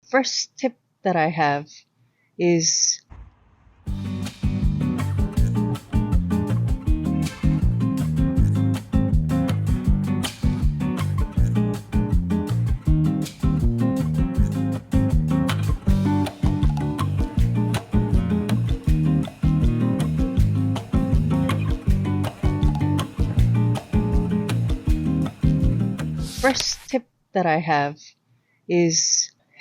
first tip that I have is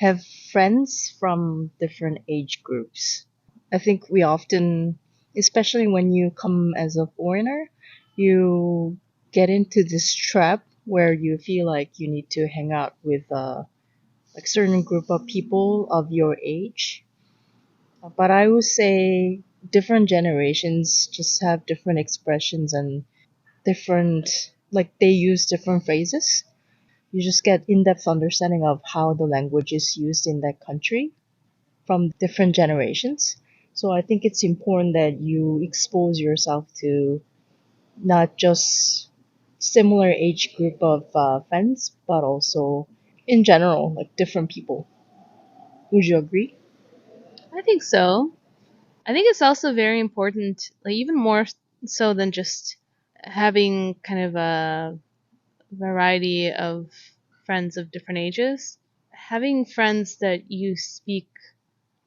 have friends from different age groups. I think we often, especially when you come as a foreigner, you get into this trap where you feel like you need to hang out with like certain group of people of your age. But I would say different generations just have different expressions and different, like they use different phrases. You just get in-depth understanding of how the language is used in that country from different generations. So I think it's important that you expose yourself to not just similar age group of friends, but also in general, like different people. Would you agree? I think so. I think it's also very important, like even more so than just having kind of a variety of friends of different ages. Having friends that you speak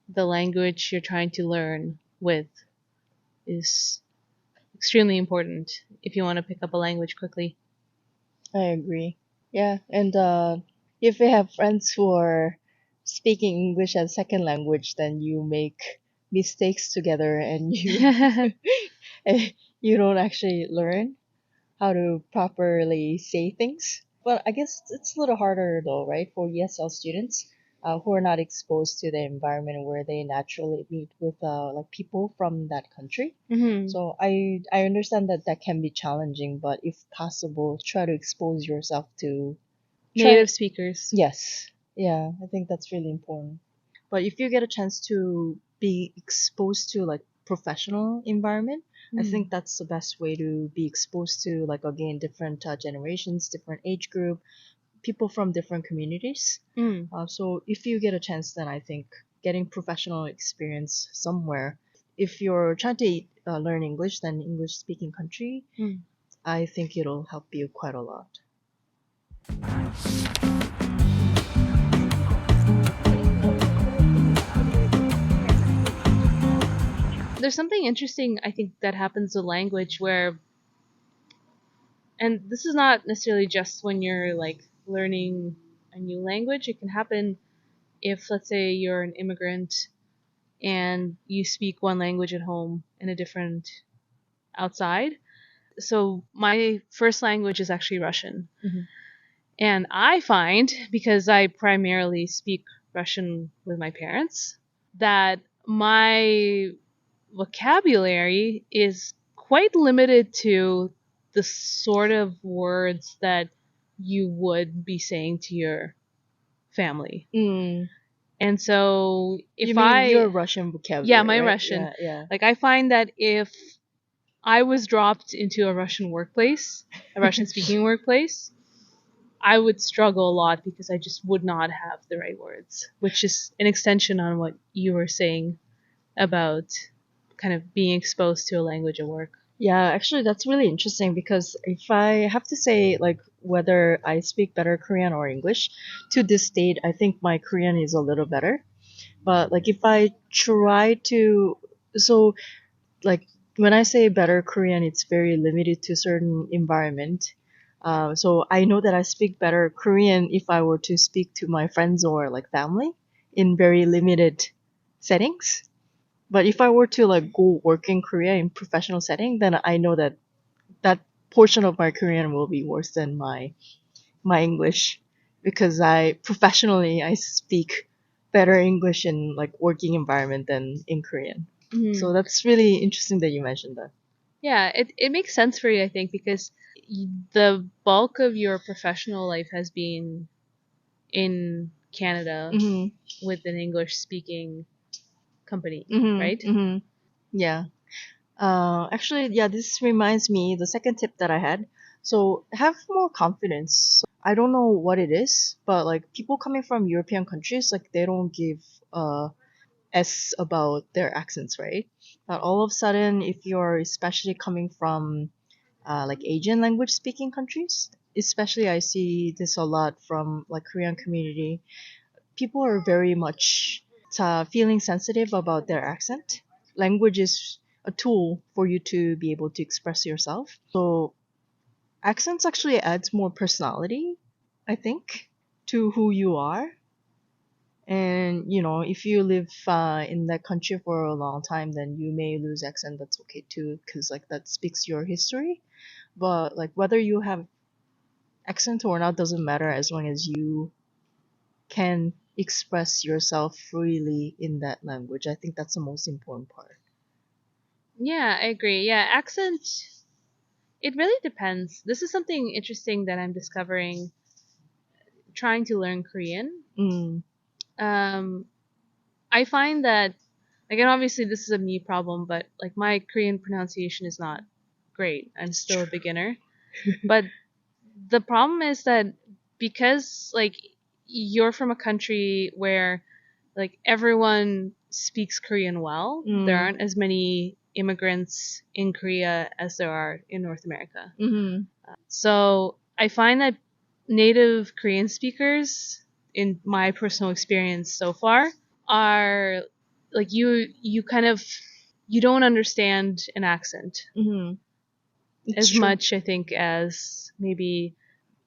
the language you're trying to learn with is extremely important if you want to pick up a language quickly. I agree. Yeah, and if you have friends who are speaking English as second language, then you make mistakes together and you don't actually learn how to properly say things. But I guess it's a little harder though, right, for ESL students who are not exposed to the environment where they naturally meet with like people from that country. Mm-hmm. So I understand that that can be challenging, but if possible, try to expose yourself to Native speakers. Yes. Yeah, I think that's really important. But if you get a chance to be exposed to like professional environment, I think that's the best way to be exposed to like again different generations, different age group, people from different communities. So if you get a chance, then I think getting professional experience somewhere. If you're trying to learn English, then English speaking country, I think it'll help you quite a lot. There's something interesting, I think, that happens with language where, and this is not necessarily just when you're like learning a new language. It can happen if, let's say, you're an immigrant and you speak one language at home and a different outside. So my first language is actually Russian. And I find, because I primarily speak Russian with my parents, that my vocabulary is quite limited to the sort of words that you would be saying to your family. And so if you mean your Russian vocabulary? Yeah, my right? Russian. Yeah. Like I find that if I was dropped into a Russian workplace, a Russian speaking workplace, I would struggle a lot because I just would not have the right words, which is an extension on what you were saying about kind of being exposed to a language at work. Yeah, actually that's really interesting because if I have to say like whether I speak better Korean or English, to this date I think my Korean is a little better. But like if I try to, so like when I say better Korean, it's very limited to certain environment. So I know that I speak better Korean if I were to speak to my friends or like family in very limited settings. But if I were to like go work in Korea in professional setting, then I know that that portion of my Korean will be worse than my English because I speak better English in like working environment than in Korean. So that's really interesting that you mentioned that. Yeah, it makes sense for you, I think, because the bulk of your professional life has been in Canada with an English speaking company, right? Yeah. Actually, yeah, this reminds me the second tip that I had. So have more confidence. I don't know what it is, but like people coming from European countries, like they don't give S about their accents, right? But all of a sudden, if you're especially coming from like Asian language speaking countries, especially I see this a lot from like Korean community, people are very much feeling sensitive about their accent. Language is a tool for you to be able to express yourself. So accents actually adds more personality, I think, to who you are. And if you live in that country for a long time, then you may lose accent. That's okay too, because like that speaks your history. But like whether you have accent or not doesn't matter as long as you can express yourself freely in that language. I think that's the most important part. Yeah, I agree. Yeah, accent, it really depends. This is something interesting that I'm discovering trying to learn Korean. Mm, Um, I find that, again, obviously this is a me problem, but like my Korean pronunciation is not great. I'm still a beginner. But the problem is that because like you're from a country where like everyone speaks Korean well, there mm, aren't as many immigrants in Korea as there are in North America. mm-hmm, So I find that native Korean speakers, in my personal experience so far, are like you kind of you don't understand an accent mm-hmm. It's as true. much, I think, as maybe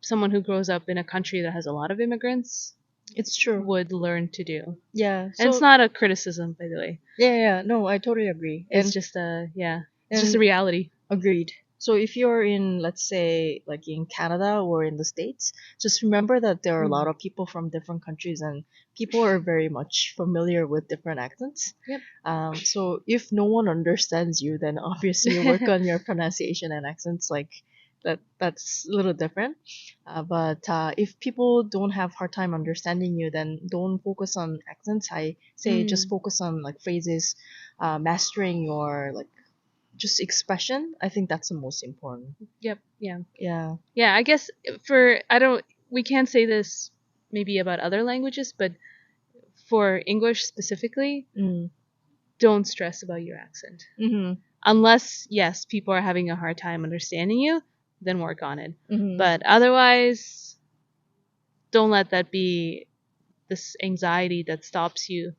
someone who grows up in a country that has a lot of immigrants It's true. would learn to do. Yeah. And it's So not a criticism, by the way. yeah. No, I totally agree. It's And just a it's just a and reality. agreed. So if you're in, let's say, like in Canada or in the States, just remember that there are a lot of people from different countries and people are very much familiar with different accents. Yep. So if no one understands you, then obviously work on your pronunciation and accents. Like that's a little different. But if people don't have hard time understanding you, then don't focus on accents. I say just focus on like phrases, mastering your like just expression. I think that's the most important. Yep. Yeah. Yeah. Yeah. I guess we can't say this maybe about other languages, but for English specifically, Mm. don't stress about your accent. Mm-hmm. Unless, yes, people are having a hard time understanding you, then work on it. Mm-hmm. But otherwise, don't let that be this anxiety that stops you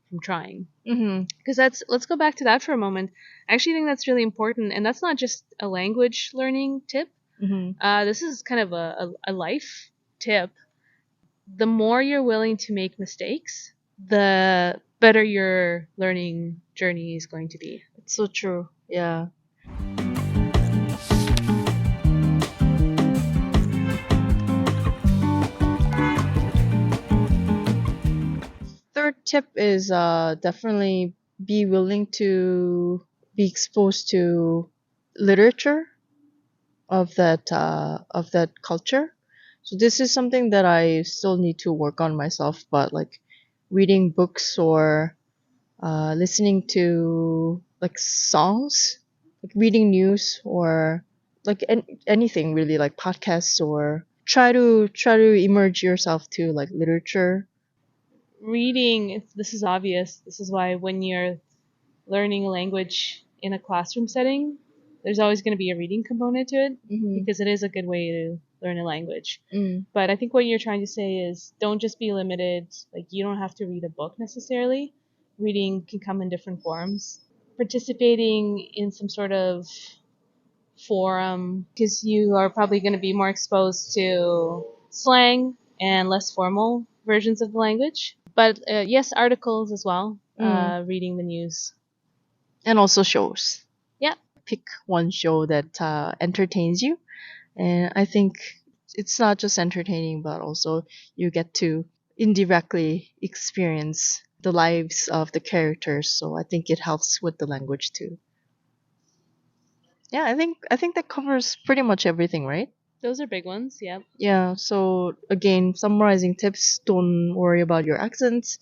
from trying. Mm-hmm. Because let's go back to that for a moment. I actually think that's really important, and that's not just a language learning tip. Mm-hmm. This is kind of a life tip. The more you're willing to make mistakes, the better your learning journey is going to be. It's so true. Yeah. Third tip is definitely be willing to be exposed to literature of that culture. So this is something that I still need to work on myself, but like reading books or listening to like songs, like reading news or like anything really, like podcasts, or try to immerse yourself to like literature. Reading, this is obvious. This is why when you're learning a language in a classroom setting, there's always going to be a reading component to it Mm-hmm. because it is a good way to learn a language. Mm. But I think what you're trying to say is don't just be limited. Like, you don't have to read a book necessarily. Reading can come in different forms. Participating in some sort of forum, because you are probably going to be more exposed to slang and less formal versions of the language. But yes, articles as well. Reading the news. And also shows. Yeah. Pick one show that entertains you, and I think it's not just entertaining, but also you get to indirectly experience the lives of the characters. So I think it helps with the language too. Yeah, I think that covers pretty much everything, right? Those are big ones. Yeah. Yeah. So again, summarizing tips: don't worry about your accents.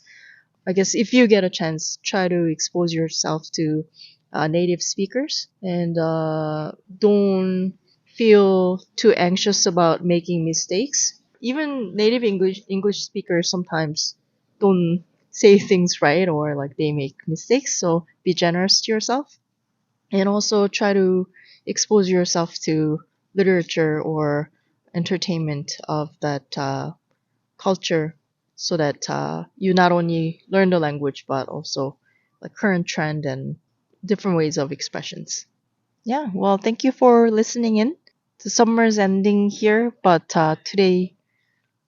I guess if you get a chance, try to expose yourself to native speakers, and don't feel too anxious about making mistakes. even native English speakers sometimes don't say things right, or like they make mistakes. So be generous to yourself, and also try to expose yourself to literature or entertainment of that culture, so that you not only learn the language but also like current trend and different ways of expressions. Yeah, well, thank you for listening in. The summer's ending here, but today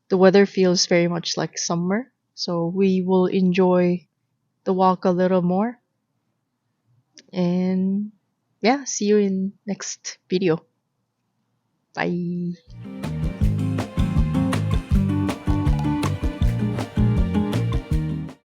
the weather feels very much like summer, so we will enjoy the walk a little more. And yeah, see you in next video. Bye.